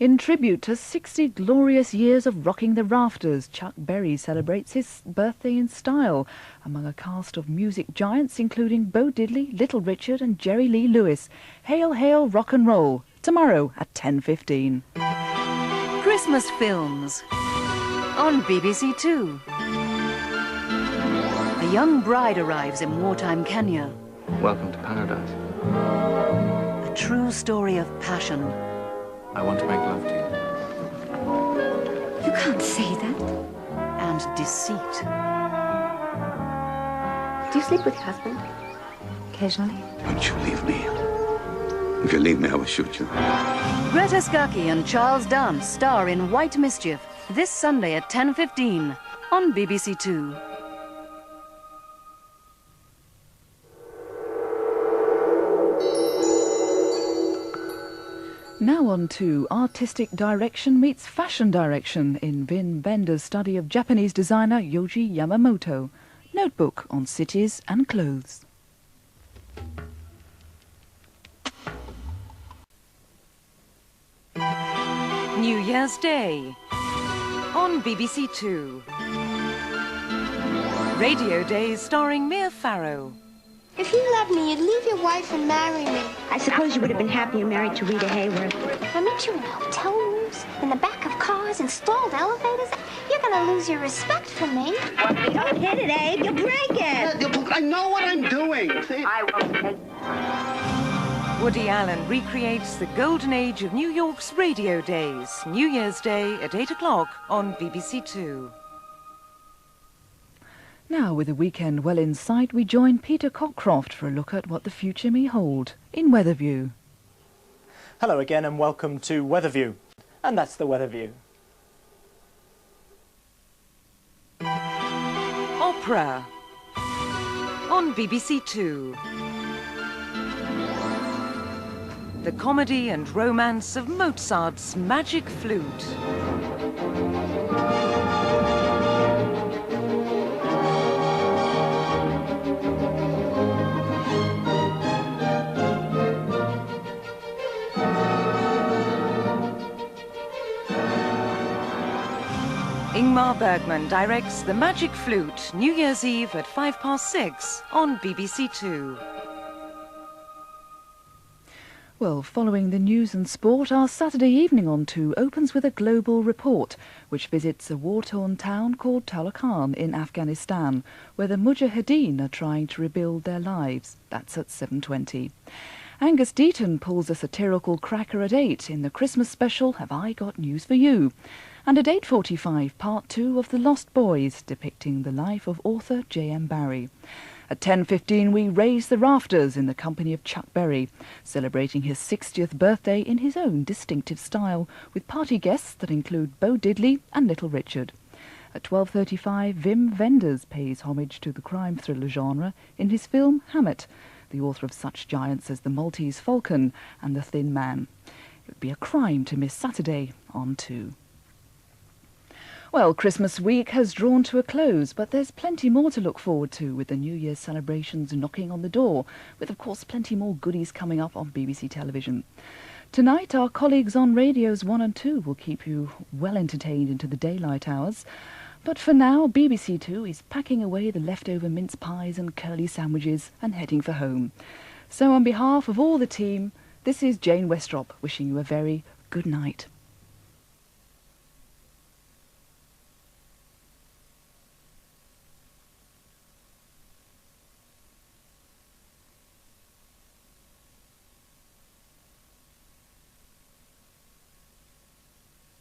In tribute to 60 glorious years of rocking the rafters, Chuck Berry celebrates his birthday in style among a cast of music giants including Bo Diddley, Little Richard and Jerry Lee Lewis. Hail, hail, rock and roll. Tomorrow at 10:15. Christmas films on BBC2. A young bride arrives in wartime Kenya. Welcome to paradise. A true story of passion. I want to make love to you. You can't say that. And deceit. Do you sleep with your husband? Occasionally? Don't you leave me. If you leave me, I will shoot you. Greta Scacchi and Charles Dance star in White Mischief this Sunday at 10:15 on BBC2. Now on to artistic direction meets fashion direction in Vin Bender's study of Japanese designer Yohji Yamamoto. Notebook on cities and clothes. New Year's Day on BBC2. Radio Days starring Mia Farrow. If you loved me, you'd leave your wife and marry me. I suppose you would have been happier married to Rita Hayworth. I met you in hotel rooms, in the back of cars, in stalled elevators. You're gonna lose your respect for me. Don't hit it, Abe. You'll break it. I know what I'm doing. I won't take... Woody Allen recreates the golden age of New York's radio days. New Year's Day at 8 o'clock on BBC2. Now, with the weekend well in sight, we join Peter Cockcroft for a look at what the future may hold in Weatherview. Hello again and welcome to Weatherview. And that's the Weatherview. Opera on BBC2. The comedy and romance of Mozart's Magic Flute. Ingmar Bergman directs The Magic Flute, New Year's Eve at 6:05 on BBC2. Well, following the news and sport, our Saturday evening on 2 opens with a global report, which visits a war-torn town called Taloqan in Afghanistan, where the Mujahideen are trying to rebuild their lives. That's at 7:20. Angus Deaton pulls a satirical cracker at 8 in the Christmas special Have I Got News for You? And at 8:45, part 2 of The Lost Boys, depicting the life of author J.M. Barrie. At 10:15, we raise the rafters in the company of Chuck Berry, celebrating his 60th birthday in his own distinctive style, with party guests that include Bo Diddley and Little Richard. At 12:35, Wim Wenders pays homage to the crime thriller genre in his film Hammett, the author of such giants as The Maltese Falcon and The Thin Man. It would be a crime to miss Saturday on 2. Well, Christmas week has drawn to a close, but there's plenty more to look forward to with the New Year's celebrations knocking on the door, with of course plenty more goodies coming up on BBC television. Tonight, our colleagues on Radios 1 and 2 will keep you well entertained into the daylight hours. But for now, BBC2 is packing away the leftover mince pies and curly sandwiches and heading for home. So on behalf of all the team, this is Jane Westrop wishing you a very good night.